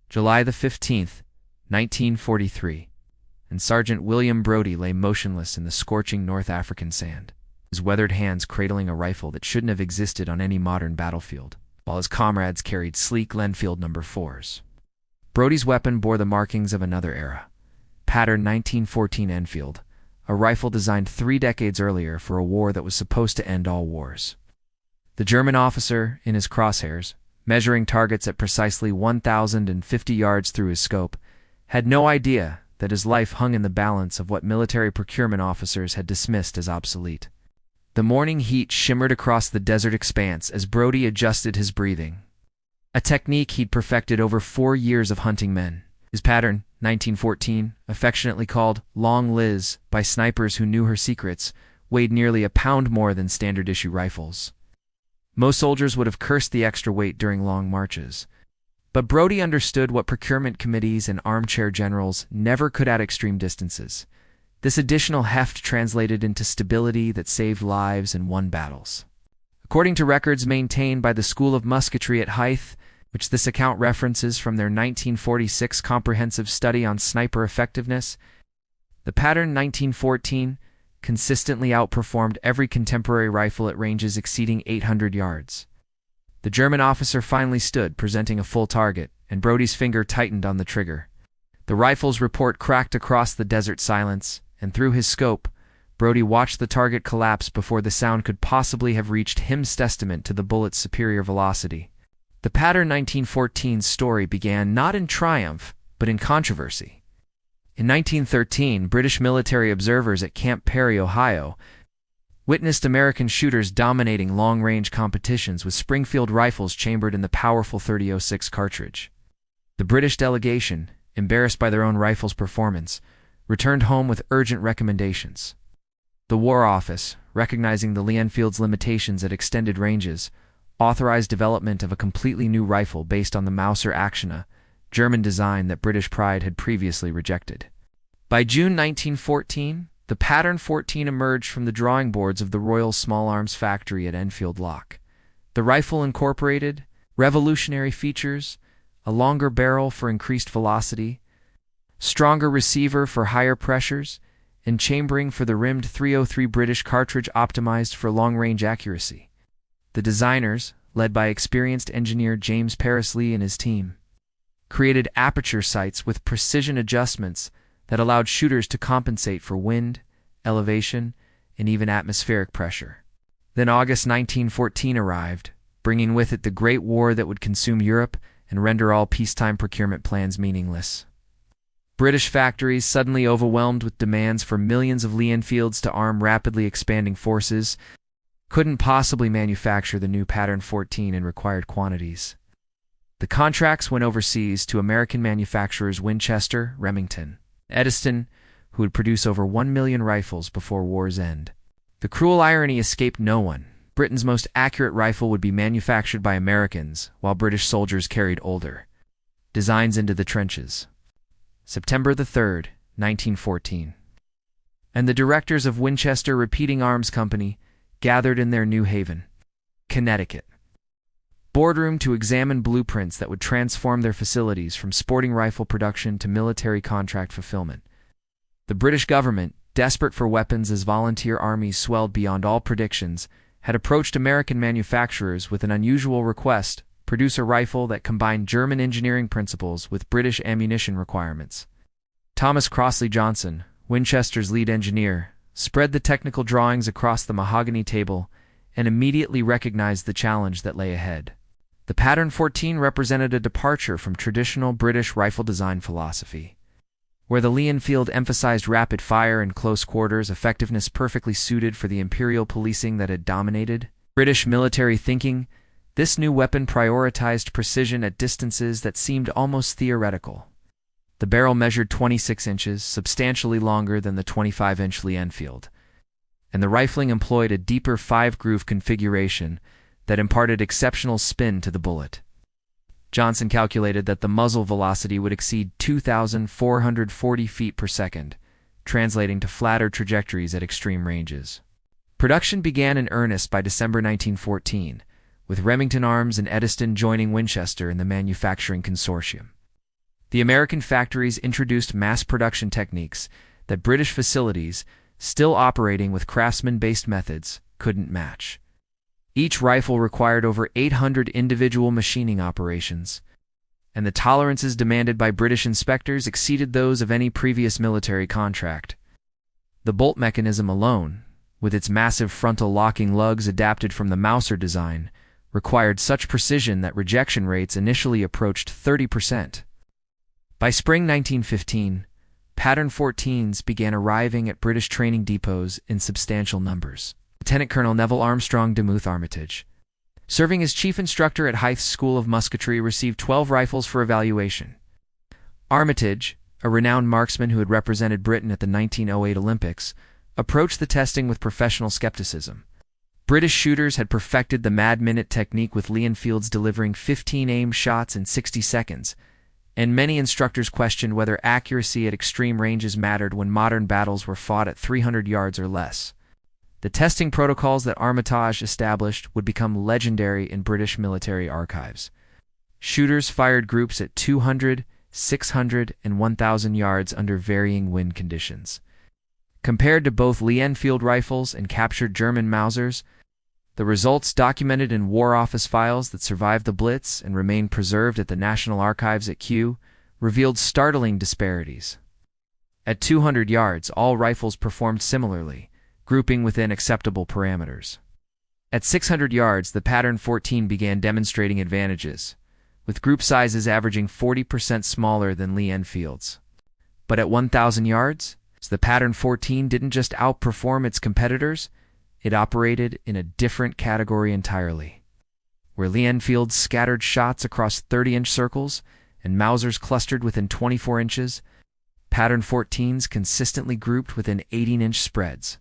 July the 15th, 1943, and Sergeant William Brodie lay motionless in the scorching North African sand, his weathered hands cradling a rifle that shouldn't have existed on any modern battlefield, while his comrades carried sleek Lenfield No. 4s. Brodie's weapon bore the markings of another era. Pattern 1914 Enfield, a rifle designed 3 decades earlier for a war that was supposed to end all wars. The German officer, in his crosshairs, measuring targets at precisely 1,050 yards through his scope, had no idea that his life hung in the balance of what military procurement officers had dismissed as obsolete. The morning heat shimmered across the desert expanse as Brodie adjusted his breathing, a technique he'd perfected over 4 years of hunting men. His pattern, 1914, affectionately called Long Liz by snipers who knew her secrets, weighed nearly a pound more than standard-issue rifles. Most soldiers would have cursed the extra weight during long marches. But Brodie understood what procurement committees and armchair generals never could at extreme distances. This additional heft translated into stability that saved lives and won battles. According to records maintained by the School of Musketry at Hythe, which this account references from their 1946 comprehensive study on sniper effectiveness, the pattern 1914 consistently outperformed every contemporary rifle at ranges exceeding 800 yards. The German officer finally stood, presenting a full target, and Brodie's finger tightened on the trigger. The rifle's report cracked across the desert silence, and through his scope, Brodie watched the target collapse before the sound could possibly have reached him's testament to the bullet's superior velocity. The pattern 1914 story began not in triumph, but in controversy. In 1913, British military observers at Camp Perry, Ohio, witnessed American shooters dominating long-range competitions with Springfield rifles chambered in the powerful .30-06 cartridge. The British delegation, embarrassed by their own rifle's performance, returned home with urgent recommendations. The War Office, recognizing the Enfield's limitations at extended ranges, authorized development of a completely new rifle based on the Mauser Actiona, German design that British pride had previously rejected. By June 1914, the Pattern 14 emerged from the drawing boards of the Royal Small Arms Factory at Enfield Lock. The rifle incorporated revolutionary features, a longer barrel for increased velocity, stronger receiver for higher pressures, and chambering for the rimmed .303 British cartridge optimized for long-range accuracy. The designers, led by experienced engineer James Paris Lee and his team, created aperture sights with precision adjustments that allowed shooters to compensate for wind, elevation, and even atmospheric pressure. Then August 1914 arrived, bringing with it the Great War that would consume Europe and render all peacetime procurement plans meaningless. British factories, suddenly overwhelmed with demands for millions of Lee Enfields to arm rapidly expanding forces, couldn't possibly manufacture the new Pattern 14 in required quantities. The contracts went overseas to American manufacturers Winchester, Remington, Edison, who would produce over 1 million rifles before war's end. The cruel irony escaped no one. Britain's most accurate rifle would be manufactured by Americans, while British soldiers carried older designs into the trenches. September the 3rd, 1914. And the directors of Winchester Repeating Arms Company gathered in their New Haven, Connecticut boardroom to examine blueprints that would transform their facilities from sporting rifle production to military contract fulfillment. The British government, desperate for weapons as volunteer armies swelled beyond all predictions, had approached American manufacturers with an unusual request: produce a rifle that combined German engineering principles with British ammunition requirements. Thomas Crossley Johnson, Winchester's lead engineer, spread the technical drawings across the mahogany table and immediately recognized the challenge that lay ahead. The Pattern 14 represented a departure from traditional British rifle design philosophy. Where the Lee Enfield emphasized rapid fire and close quarters effectiveness perfectly suited for the imperial policing that had dominated British military thinking, this new weapon prioritized precision at distances that seemed almost theoretical. The barrel measured 26 inches, substantially longer than the 25-inch Lee Enfield, and the rifling employed a deeper 5-groove configuration that imparted exceptional spin to the bullet. Johnson calculated that the muzzle velocity would exceed 2,440 feet per second, translating to flatter trajectories at extreme ranges. Production began in earnest by December 1914, with Remington Arms and Edison joining Winchester in the manufacturing consortium. The American factories introduced mass production techniques that British facilities, still operating with craftsman-based methods, couldn't match. Each rifle required over 800 individual machining operations, and the tolerances demanded by British inspectors exceeded those of any previous military contract. The bolt mechanism alone, with its massive frontal locking lugs adapted from the Mauser design, required such precision that rejection rates initially approached 30%. By spring 1915, Pattern 14s began arriving at British training depots in substantial numbers. Lieutenant Colonel Neville Armstrong Demuth Armitage, serving as chief instructor at Hythe's School of Musketry, received 12 rifles for evaluation. Armitage, a renowned marksman who had represented Britain at the 1908 Olympics, approached the testing with professional skepticism. British shooters had perfected the Mad Minute technique, with Lee Enfields delivering 15 aimed shots in 60 seconds, and many instructors questioned whether accuracy at extreme ranges mattered when modern battles were fought at 300 yards or less. The testing protocols that Armitage established would become legendary in British military archives. Shooters fired groups at 200, 600, and 1,000 yards under varying wind conditions. Compared to both Lee Enfield rifles and captured German Mausers, the results, documented in War Office files that survived the Blitz and remain preserved at the National Archives at Kew, revealed startling disparities. At 200 yards, all rifles performed similarly, grouping within acceptable parameters. At 600 yards, the Pattern 14 began demonstrating advantages, with group sizes averaging 40% smaller than Lee Enfield's. But at 1,000 yards, the Pattern 14 didn't just outperform its competitors, it operated in a different category entirely. Where Lee Enfield's scattered shots across 30-inch circles and Mausers clustered within 24 inches, Pattern 14s consistently grouped within 18-inch spreads.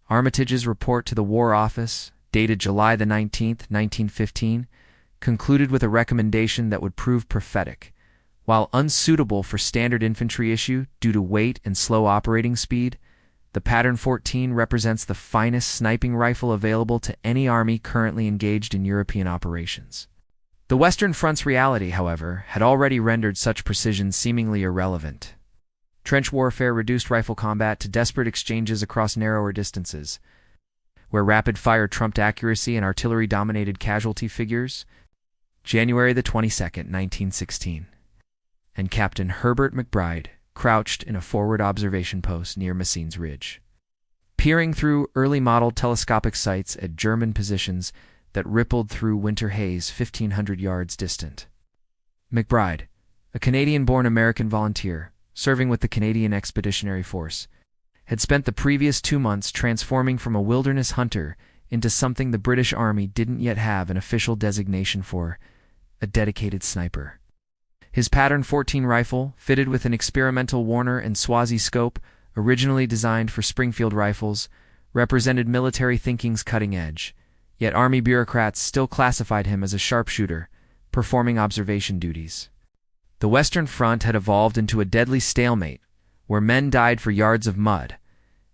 Armitage's report to the War Office, dated July the 19th, 1915, concluded with a recommendation that would prove prophetic. While unsuitable for standard infantry issue due to weight and slow operating speed, the Pattern 14 represents the finest sniping rifle available to any army currently engaged in European operations. The Western Front's reality, however, had already rendered such precision seemingly irrelevant. Trench warfare reduced rifle combat to desperate exchanges across narrower distances, where rapid-fire trumped accuracy and artillery dominated casualty figures. January the 22nd, 1916. And Captain Herbert McBride crouched in a forward observation post near Messines Ridge, peering through early-model telescopic sights at German positions that rippled through winter haze 1,500 yards distant. McBride, a Canadian-born American volunteer, serving with the Canadian Expeditionary Force, had spent the previous 2 months transforming from a wilderness hunter into something the British Army didn't yet have an official designation for: a dedicated sniper. His Pattern 14 rifle, fitted with an experimental Warner and Swazi scope, originally designed for Springfield rifles, represented military thinking's cutting edge, yet Army bureaucrats still classified him as a sharpshooter, performing observation duties. The Western Front had evolved into a deadly stalemate, where men died for yards of mud,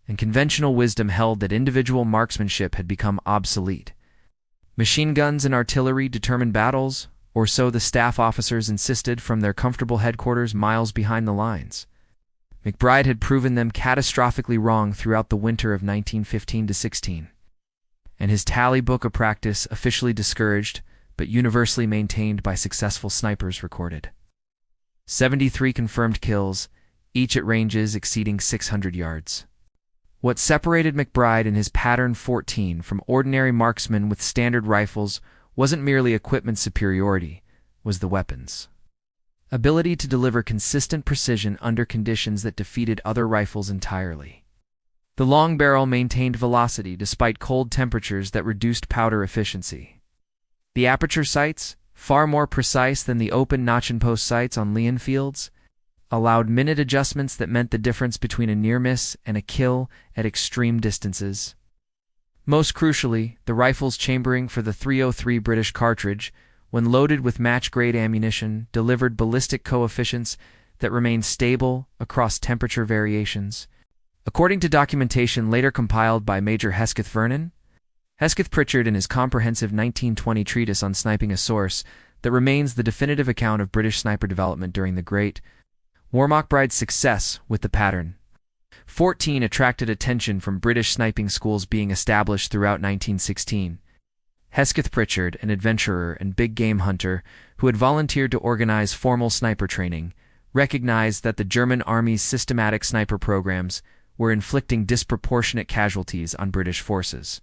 and conventional wisdom held that individual marksmanship had become obsolete. Machine guns and artillery determined battles, or so the staff officers insisted from their comfortable headquarters miles behind the lines. McBride had proven them catastrophically wrong throughout the winter of 1915-16, and his tally book of practice, officially discouraged but universally maintained by successful snipers, recorded 73 confirmed kills, each at ranges exceeding 600 yards. What separated McBride and his Pattern 14 from ordinary marksmen with standard rifles wasn't merely equipment superiority, was the weapons. Ability to deliver consistent precision under conditions that defeated other rifles entirely. The long barrel maintained velocity despite cold temperatures that reduced powder efficiency. The aperture sights, far more precise than the open notch-and-post sights on Lee Enfields, allowed minute adjustments that meant the difference between a near miss and a kill at extreme distances. Most crucially, the rifle's chambering for the .303 British cartridge, when loaded with match-grade ammunition, delivered ballistic coefficients that remained stable across temperature variations. According to documentation later compiled by Major Hesketh Vernon, Hesketh Pritchard in his comprehensive 1920 treatise on sniping a source, that remains the definitive account of British sniper development during the Great War. McBride's success with the pattern 14 attracted attention from British sniping schools being established throughout 1916. Hesketh Pritchard, an adventurer and big game hunter who had volunteered to organize formal sniper training, recognized that the German Army's systematic sniper programs were inflicting disproportionate casualties on British forces.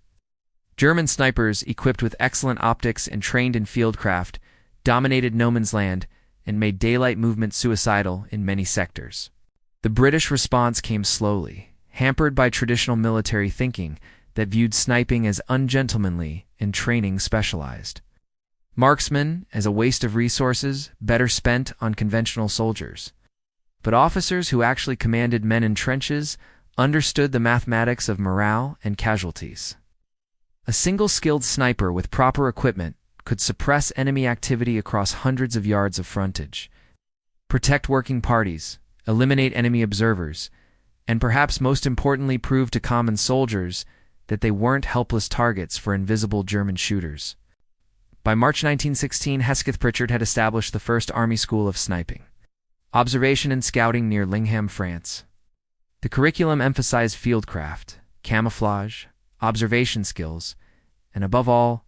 German snipers, equipped with excellent optics and trained in fieldcraft, dominated no man's land and made daylight movement suicidal in many sectors. The British response came slowly, hampered by traditional military thinking that viewed sniping as ungentlemanly and training specialized. Marksmen as a waste of resources better spent on conventional soldiers. But officers who actually commanded men in trenches understood the mathematics of morale and casualties. A single skilled sniper with proper equipment could suppress enemy activity across hundreds of yards of frontage, protect working parties, eliminate enemy observers, and perhaps most importantly prove to common soldiers that they weren't helpless targets for invisible German shooters. By March 1916, Hesketh Pritchard had established the first Army School of Sniping, Observation and Scouting near Lingham, France. The curriculum emphasized fieldcraft, camouflage, observation skills, and above all,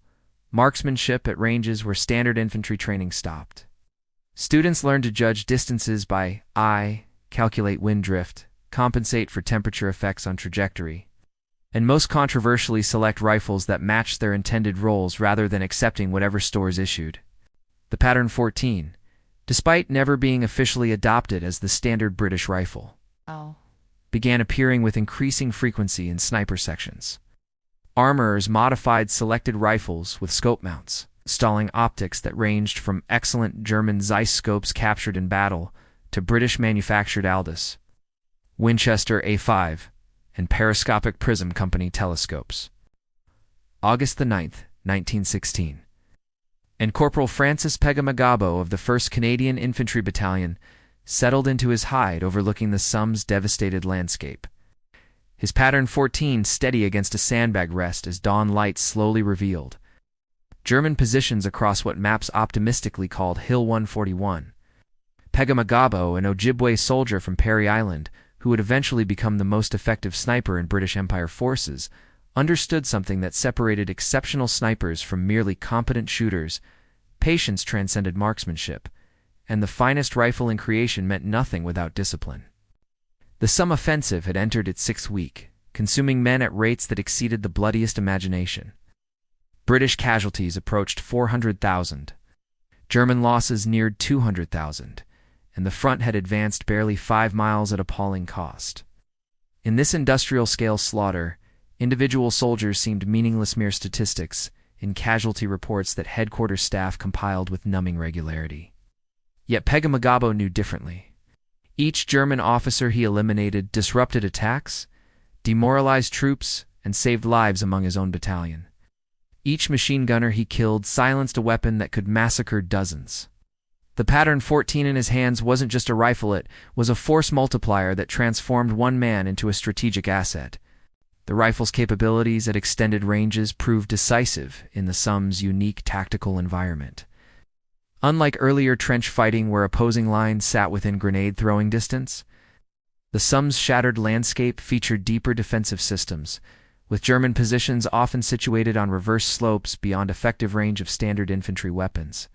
marksmanship at ranges where standard infantry training stopped. Students learned to judge distances by eye, calculate wind drift, compensate for temperature effects on trajectory, and most controversially select rifles that matched their intended roles rather than accepting whatever stores issued. The Pattern 14, despite never being officially adopted as the standard British rifle, began appearing with increasing frequency in sniper sections. Armorers modified selected rifles with scope mounts, installing optics that ranged from excellent German Zeiss scopes captured in battle to British-manufactured Aldous, Winchester A5, and periscopic prism company telescopes. August 9th, 1916. And Corporal Francis Pegamagabo of the 1st Canadian Infantry Battalion settled into his hide overlooking the Somme devastated landscape. His Pattern 14 steady against a sandbag rest as dawn light slowly revealed German positions across what maps optimistically called Hill 141. Pegamagabo, an Ojibwe soldier from Perry Island, who would eventually become the most effective sniper in British Empire forces, understood something that separated exceptional snipers from merely competent shooters. Patience transcended marksmanship, and the finest rifle in creation meant nothing without discipline. The Somme offensive had entered its 6th week, consuming men at rates that exceeded the bloodiest imagination. British casualties approached 400,000. German losses neared 200,000, and the front had advanced barely 5 miles at appalling cost. In this industrial-scale slaughter, individual soldiers seemed meaningless mere statistics in casualty reports that headquarters staff compiled with numbing regularity. Yet Pegamagabo knew differently. Each German officer he eliminated disrupted attacks, demoralized troops, and saved lives among his own battalion. Each machine gunner he killed silenced a weapon that could massacre dozens. The Pattern 14 in his hands wasn't just a rifle, it was a force multiplier that transformed one man into a strategic asset. The rifle's capabilities at extended ranges proved decisive in the Somme's unique tactical environment. Unlike earlier trench fighting where opposing lines sat within grenade-throwing distance, the Somme's shattered landscape featured deeper defensive systems, with German positions often situated on reverse slopes beyond effective range of standard infantry weapons.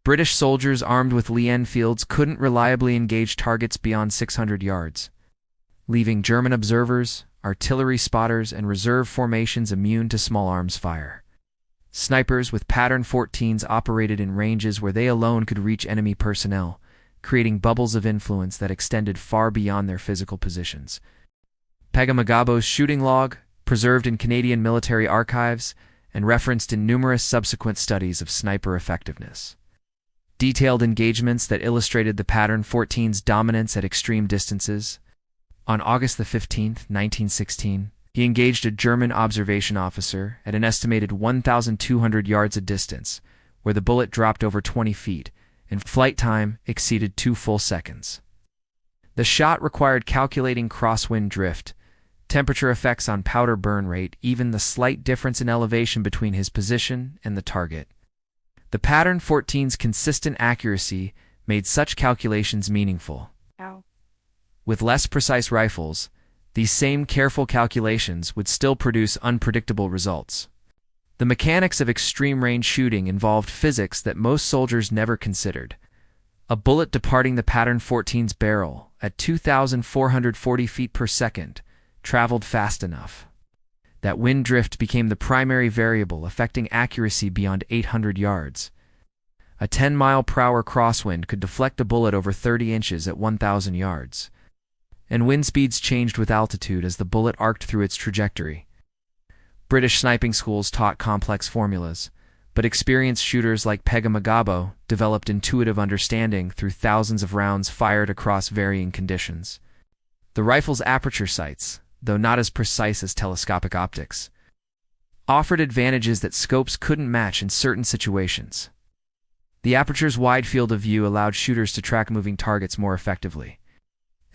British soldiers armed with Lee Enfields couldn't reliably engage targets beyond 600 yards, leaving German observers, artillery spotters, and reserve formations immune to small arms fire. Snipers with Pattern 14s operated in ranges where they alone could reach enemy personnel, creating bubbles of influence that extended far beyond their physical positions. Pegamagabo's shooting log, preserved in Canadian military archives and referenced in numerous subsequent studies of sniper effectiveness, detailed engagements that illustrated the Pattern 14's dominance at extreme distances. On August 15, 1916, he engaged a German observation officer at an estimated 1,200 yards of distance, where the bullet dropped over 20 feet, and flight time exceeded 2 full seconds. The shot required calculating crosswind drift, temperature effects on powder burn rate, even the slight difference in elevation between his position and the target. The Pattern 14's consistent accuracy made such calculations meaningful. Ow. With less precise rifles, these same careful calculations would still produce unpredictable results. The mechanics of extreme-range shooting involved physics that most soldiers never considered. A bullet departing the Pattern 14's barrel at 2,440 feet per second traveled fast enough that wind drift became the primary variable affecting accuracy beyond 800 yards. A 10-mile-per-hour crosswind could deflect a bullet over 30 inches at 1,000 yards. And wind speeds changed with altitude as the bullet arced through its trajectory. British sniping schools taught complex formulas, but experienced shooters like Pega Magabo developed intuitive understanding through thousands of rounds fired across varying conditions. The rifle's aperture sights, though not as precise as telescopic optics, offered advantages that scopes couldn't match in certain situations. The aperture's wide field of view allowed shooters to track moving targets more effectively,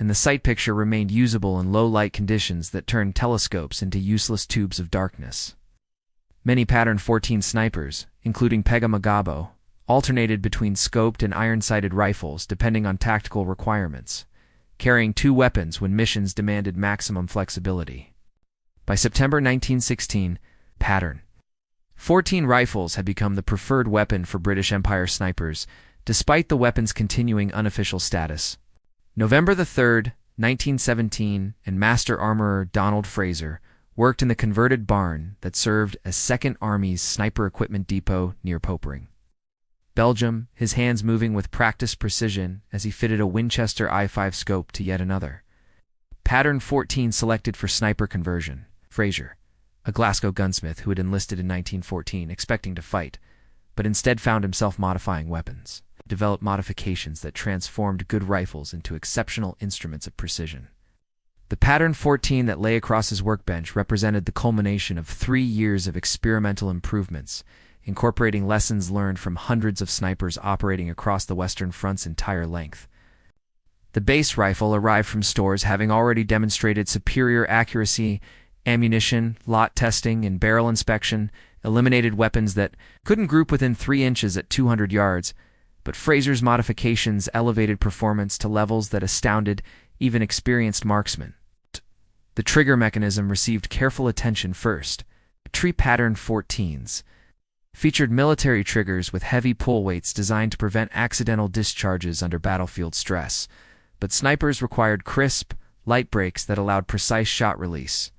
and the sight picture remained usable in low-light conditions that turned telescopes into useless tubes of darkness. Many Pattern 14 snipers, including Pega Magabo, alternated between scoped and iron-sighted rifles depending on tactical requirements, carrying two weapons when missions demanded maximum flexibility. By September 1916, Pattern 14 rifles had become the preferred weapon for British Empire snipers, despite the weapon's continuing unofficial status. November 3, 1917, and Master Armorer Donald Fraser worked in the converted barn that served as Second Army's sniper equipment depot near Popering, Belgium, his hands moving with practiced precision as he fitted a Winchester I-5 scope to yet another. Pattern 14 selected for sniper conversion. Fraser, a Glasgow gunsmith who had enlisted in 1914 expecting to fight, but instead found himself modifying weapons, developed modifications that transformed good rifles into exceptional instruments of precision. The Pattern 14 that lay across his workbench represented the culmination of 3 years of experimental improvements, incorporating lessons learned from hundreds of snipers operating across the Western Front's entire length. The base rifle arrived from stores having already demonstrated superior accuracy, ammunition, lot testing, and barrel inspection, eliminated weapons that couldn't group within 3 inches at 200 yards, but Fraser's modifications elevated performance to levels that astounded even experienced marksmen. The trigger mechanism received careful attention first. Tree Pattern 14s featured military triggers with heavy pull weights designed to prevent accidental discharges under battlefield stress, but snipers required crisp, light brakes that allowed precise shot release.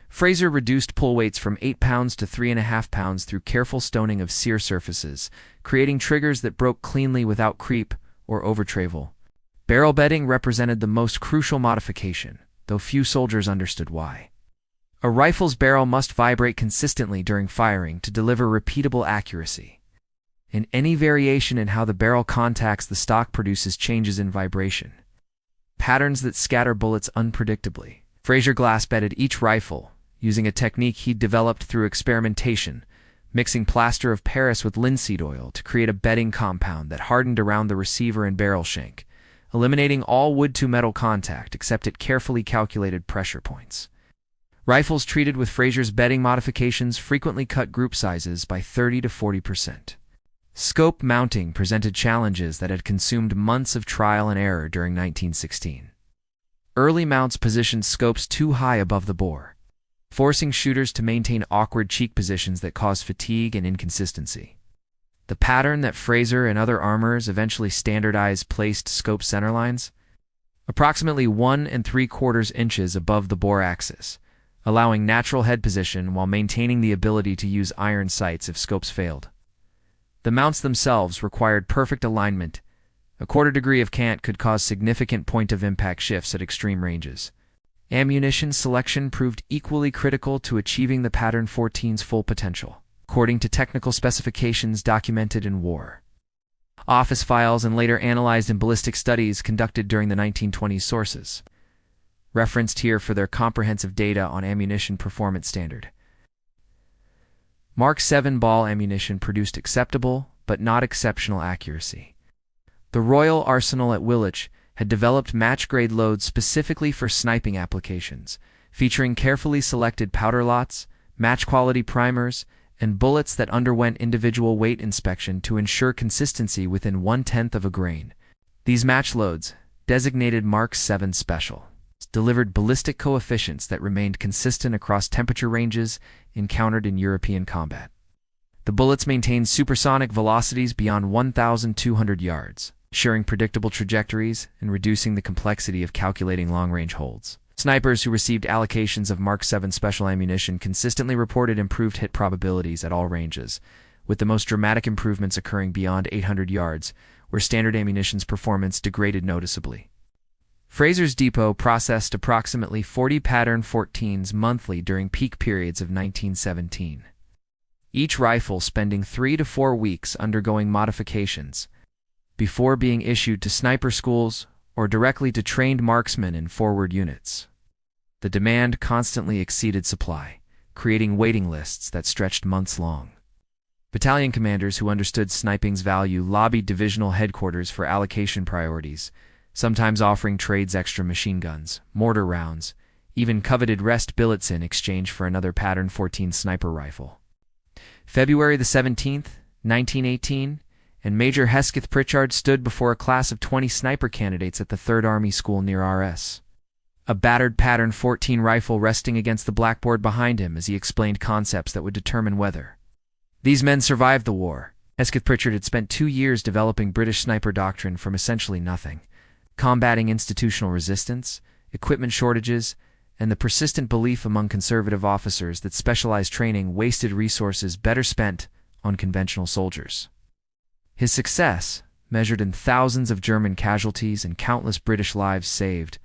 Fraser reduced pull weights from 8 pounds to 3.5 pounds through careful stoning of sear surfaces, creating triggers that broke cleanly without creep or overtravel. Barrel bedding represented the most crucial modification, though few soldiers understood why. A rifle's barrel must vibrate consistently during firing to deliver repeatable accuracy, and any variation in how the barrel contacts the stock produces changes in vibration, patterns that scatter bullets unpredictably. Fraser glass-bedded each rifle, using a technique he'd developed through experimentation, mixing plaster of Paris with linseed oil to create a bedding compound that hardened around the receiver and barrel shank, eliminating all wood-to-metal contact except at carefully calculated pressure points. Rifles treated with Fraser's bedding modifications frequently cut group sizes by 30 to 40%. Scope mounting presented challenges that had consumed months of trial and error during 1916. Early mounts positioned scopes too high above the bore, forcing shooters to maintain awkward cheek positions that caused fatigue and inconsistency. The pattern that Fraser and other armorers eventually standardized placed scope centerlines approximately 1 3/4 inches above the bore axis, allowing natural head position while maintaining the ability to use iron sights if scopes failed. The mounts themselves required perfect alignment. A quarter degree of cant could cause significant point-of-impact shifts at extreme ranges. Ammunition selection proved equally critical to achieving the Pattern 14's full potential, according to technical specifications documented in war, office files, and later analyzed in ballistic studies conducted during the 1920s. Sources referenced here for their comprehensive data on ammunition performance standard. Mark 7 ball ammunition produced acceptable, but not exceptional accuracy. The Royal Arsenal at Woolwich had developed match-grade loads specifically for sniping applications, featuring carefully selected powder lots, match-quality primers, and bullets that underwent individual weight inspection to ensure consistency within 1/10 of a grain. These match loads, designated Mark 7 Special, delivered ballistic coefficients that remained consistent across temperature ranges encountered in European combat. The bullets maintained supersonic velocities beyond 1,200 yards, ensuring predictable trajectories and reducing the complexity of calculating long-range holds. Snipers who received allocations of Mark 7 special ammunition consistently reported improved hit probabilities at all ranges, with the most dramatic improvements occurring beyond 800 yards, where standard ammunition's performance degraded noticeably. Fraser's Depot processed approximately 40 Pattern 14s monthly during peak periods of 1917. Each rifle spending 3 to 4 weeks undergoing modifications before being issued to sniper schools or directly to trained marksmen in forward units. The demand constantly exceeded supply, creating waiting lists that stretched months long. Battalion commanders who understood sniping's value lobbied divisional headquarters for allocation priorities, sometimes offering trades extra machine guns, mortar rounds, even coveted rest billets in exchange for another Pattern 14 sniper rifle. February the 17th, 1918, and Major Hesketh Pritchard stood before a class of 20 sniper candidates at the 3rd Army School near R.S. A battered Pattern 14 rifle resting against the blackboard behind him as he explained concepts that would determine whether these men survived the war. Hesketh Pritchard had spent 2 years developing British sniper doctrine from essentially nothing, combating institutional resistance, equipment shortages, and the persistent belief among conservative officers that specialized training wasted resources better spent on conventional soldiers. His success, measured in thousands of German casualties and countless British lives saved,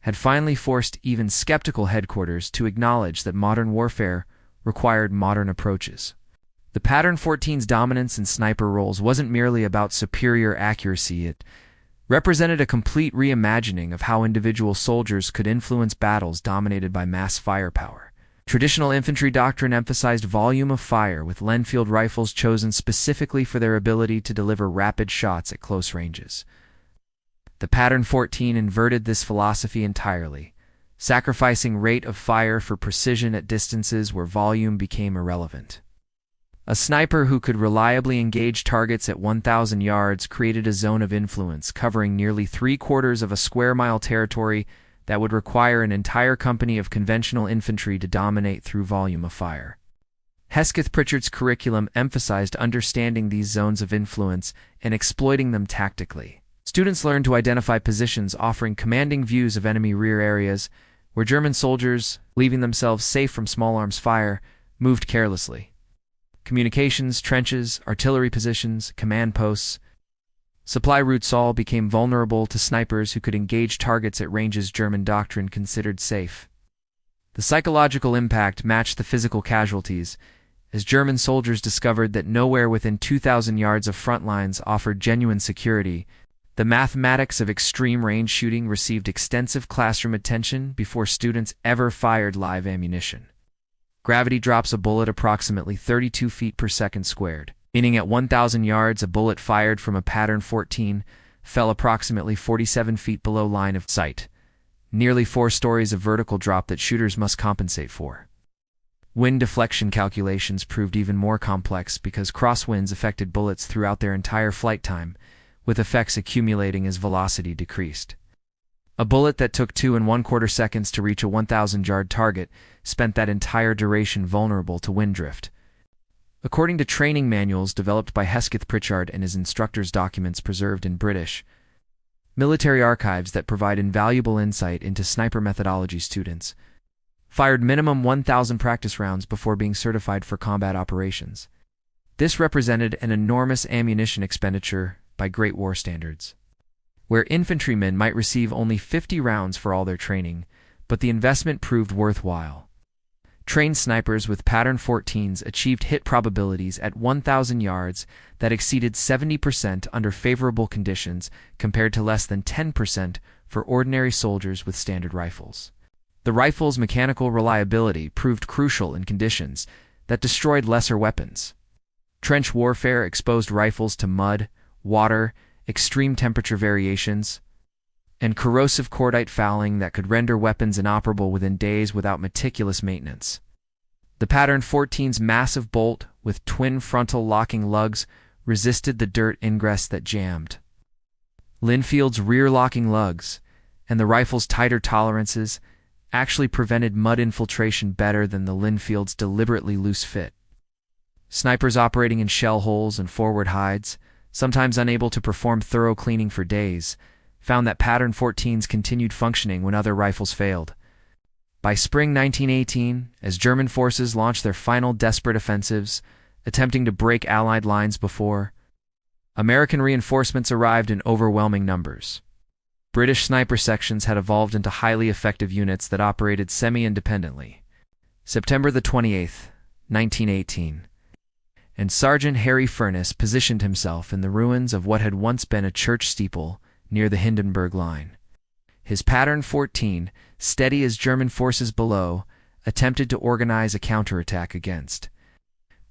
had finally forced even skeptical headquarters to acknowledge that modern warfare required modern approaches. The Pattern 14's dominance in sniper roles wasn't merely about superior accuracy, it represented a complete reimagining of how individual soldiers could influence battles dominated by mass firepower. Traditional infantry doctrine emphasized volume of fire, with Lenfield rifles chosen specifically for their ability to deliver rapid shots at close ranges. The Pattern 14 inverted this philosophy entirely, sacrificing rate of fire for precision at distances where volume became irrelevant. A sniper who could reliably engage targets at 1,000 yards created a zone of influence covering nearly 3/4 of a square-mile territory that would require an entire company of conventional infantry to dominate through volume of fire. Hesketh Pritchard's curriculum emphasized understanding these zones of influence and exploiting them tactically. Students learned to identify positions offering commanding views of enemy rear areas, where German soldiers, leaving themselves safe from small arms fire, moved carelessly. Communications, trenches, artillery positions, command posts, supply routes all became vulnerable to snipers who could engage targets at ranges German doctrine considered safe. The psychological impact matched the physical casualties, as German soldiers discovered that nowhere within 2,000 yards of front lines offered genuine security. The mathematics of extreme range shooting received extensive classroom attention before students ever fired live ammunition. Gravity drops a bullet approximately 32 feet per second squared, meaning at 1,000 yards a bullet fired from a Pattern 14 fell approximately 47 feet below line of sight, nearly 4 stories of vertical drop that shooters must compensate for. Wind deflection calculations proved even more complex because crosswinds affected bullets throughout their entire flight time, with effects accumulating as velocity decreased. A bullet that took 2 1/4 seconds to reach a 1,000-yard target spent that entire duration vulnerable to wind drift. According to training manuals developed by Hesketh Pritchard and his instructor's documents preserved in British military archives that provide invaluable insight into sniper methodology, students fired minimum 1,000 practice rounds before being certified for combat operations. This represented an enormous ammunition expenditure by Great War standards, where infantrymen might receive only 50 rounds for all their training, but the investment proved worthwhile. Trained snipers with Pattern 14s achieved hit probabilities at 1,000 yards that exceeded 70% under favorable conditions compared to less than 10% for ordinary soldiers with standard rifles. The rifle's mechanical reliability proved crucial in conditions that destroyed lesser weapons. Trench warfare exposed rifles to mud, water, extreme temperature variations, and corrosive cordite fouling that could render weapons inoperable within days without meticulous maintenance. The Pattern 14's massive bolt, with twin frontal locking lugs, resisted the dirt ingress that jammed. Linfield's rear-locking lugs, and the rifle's tighter tolerances, actually prevented mud infiltration better than the Linfield's deliberately loose fit. Snipers operating in shell holes and forward hides, sometimes unable to perform thorough cleaning for days, found that pattern 14s continued functioning when other rifles failed. By spring 1918, as German forces launched their final desperate offensives, attempting to break Allied lines before, American reinforcements arrived in overwhelming numbers. British sniper sections had evolved into highly effective units that operated semi-independently. September the 28th, 1918. And Sergeant Harry Furness positioned himself in the ruins of what had once been a church steeple near the Hindenburg Line. His pattern 14, steady as German forces below, attempted to organize a counterattack against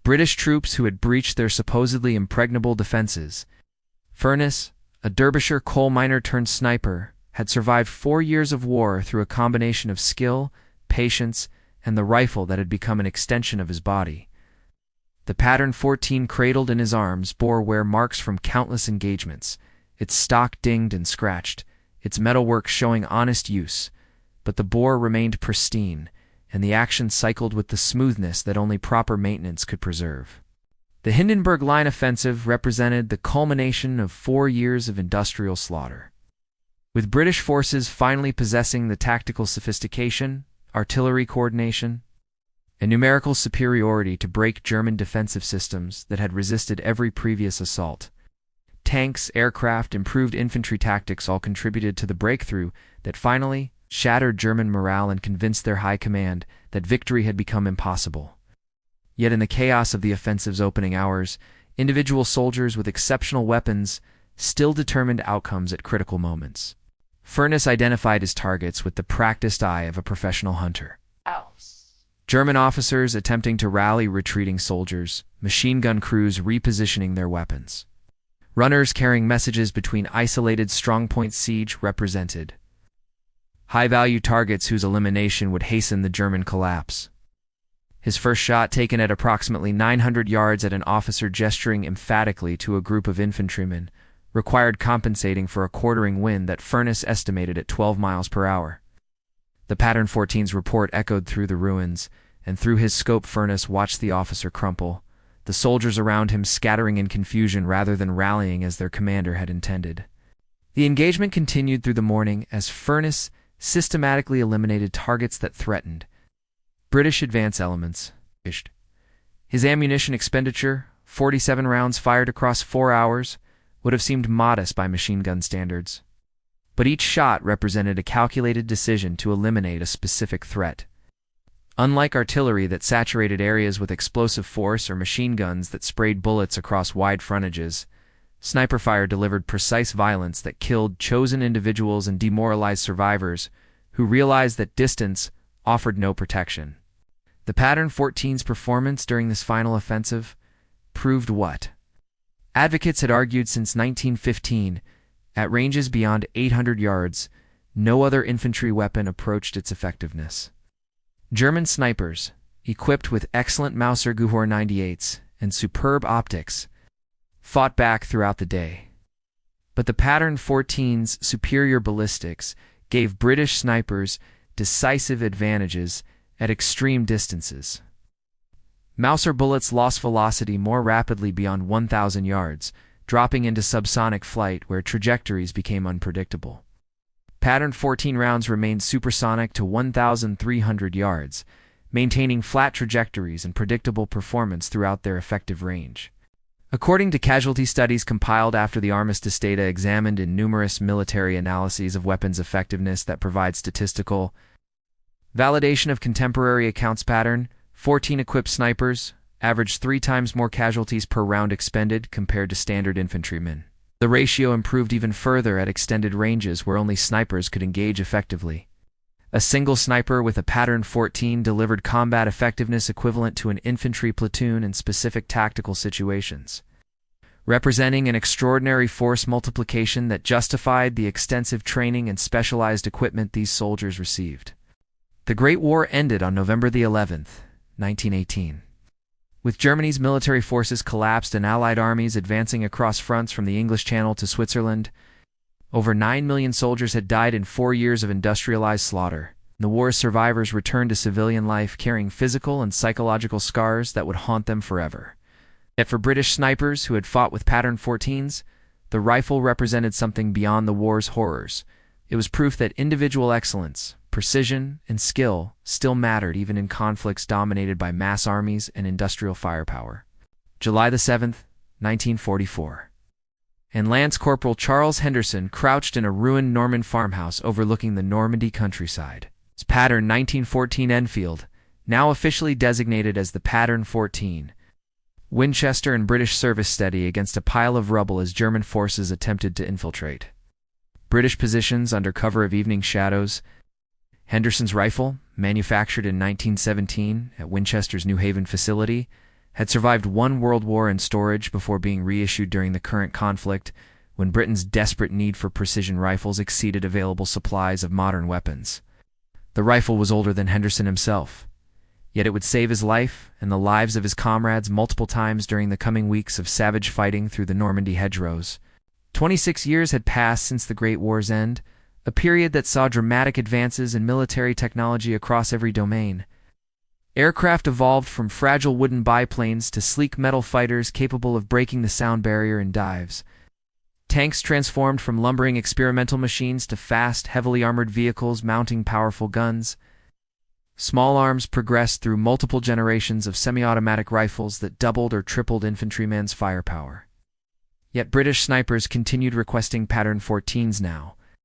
British troops who had breached their supposedly impregnable defenses. Furness, a Derbyshire coal miner turned sniper, had survived 4 years of war through a combination of skill, patience, and the rifle that had become an extension of his body. The pattern 14 cradled in his arms bore wear marks from countless engagements, its stock dinged and scratched, its metalwork showing honest use, but the bore remained pristine, and the action cycled with the smoothness that only proper maintenance could preserve. The Hindenburg Line offensive represented the culmination of 4 years of industrial slaughter. With British forces finally possessing the tactical sophistication, artillery coordination, and numerical superiority to break German defensive systems that had resisted every previous assault. Tanks, aircraft, improved infantry tactics all contributed to the breakthrough that finally shattered German morale and convinced their high command that victory had become impossible. Yet in the chaos of the offensive's opening hours, individual soldiers with exceptional weapons still determined outcomes at critical moments. Furness identified his targets with the practiced eye of a professional hunter. German officers attempting to rally retreating soldiers, machine gun crews repositioning their weapons. Runners carrying messages between isolated strongpoint siege represented high-value targets whose elimination would hasten the German collapse. His first shot, taken at approximately 900 yards at an officer gesturing emphatically to a group of infantrymen, required compensating for a quartering wind that Furness estimated at 12 miles per hour. The pattern 14's report echoed through the ruins, and through his scope Furness watched the officer crumple, the soldiers around him scattering in confusion rather than rallying as their commander had intended. The engagement continued through the morning as Furness systematically eliminated targets that threatened British advance elements. His ammunition expenditure, 47 rounds fired across 4 hours, would have seemed modest by machine gun standards. But each shot represented a calculated decision to eliminate a specific threat. Unlike artillery that saturated areas with explosive force or machine guns that sprayed bullets across wide frontages, sniper fire delivered precise violence that killed chosen individuals and demoralized survivors who realized that distance offered no protection. The pattern 14's performance during this final offensive proved what advocates had argued since 1915: at ranges beyond 800 yards, no other infantry weapon approached its effectiveness. German snipers, equipped with excellent Mauser Gehör 98s and superb optics, fought back throughout the day. But the pattern 14's superior ballistics gave British snipers decisive advantages at extreme distances. Mauser bullets lost velocity more rapidly beyond 1,000 yards, dropping into subsonic flight where trajectories became unpredictable. Pattern 14 rounds remained supersonic to 1,300 yards, maintaining flat trajectories and predictable performance throughout their effective range. According to casualty studies compiled after the armistice data examined in numerous military analyses of weapons effectiveness that provide statistical validation of contemporary accounts, pattern 14 equipped snipers averaged 3 times more casualties per round expended compared to standard infantrymen. The ratio improved even further at extended ranges where only snipers could engage effectively. A single sniper with a pattern 14 delivered combat effectiveness equivalent to an infantry platoon in specific tactical situations, representing an extraordinary force multiplication that justified the extensive training and specialized equipment these soldiers received. The Great War ended on November the 11th, 1918. With Germany's military forces collapsed and Allied armies advancing across fronts from the English Channel to Switzerland, over 9 million soldiers had died in 4 years of industrialized slaughter. The war's survivors returned to civilian life carrying physical and psychological scars that would haunt them forever. Yet for British snipers who had fought with pattern 14s, the rifle represented something beyond the war's horrors. It was proof that individual excellence, precision, and skill still mattered even in conflicts dominated by mass armies and industrial firepower. July 7th, 1944. And Lance Corporal Charles Henderson crouched in a ruined Norman farmhouse overlooking the Normandy countryside. His pattern 1914 Enfield, now officially designated as the Pattern 14, Winchester and British service steady against a pile of rubble as German forces attempted to infiltrate British positions under cover of evening shadows. Henderson's rifle, manufactured in 1917 at Winchester's New Haven facility, had survived one world war in storage before being reissued during the current conflict, when Britain's desperate need for precision rifles exceeded available supplies of modern weapons. The rifle was older than Henderson himself, yet it would save his life and the lives of his comrades multiple times during the coming weeks of savage fighting through the Normandy hedgerows. 26 years had passed since the Great War's end, a period that saw dramatic advances in military technology across every domain. Aircraft evolved from fragile wooden biplanes to sleek metal fighters capable of breaking the sound barrier in dives. Tanks transformed from lumbering experimental machines to fast, heavily armored vehicles mounting powerful guns. Small arms progressed through multiple generations of semi-automatic rifles that doubled or tripled infantrymen's firepower. Yet British snipers continued requesting Pattern 14s now,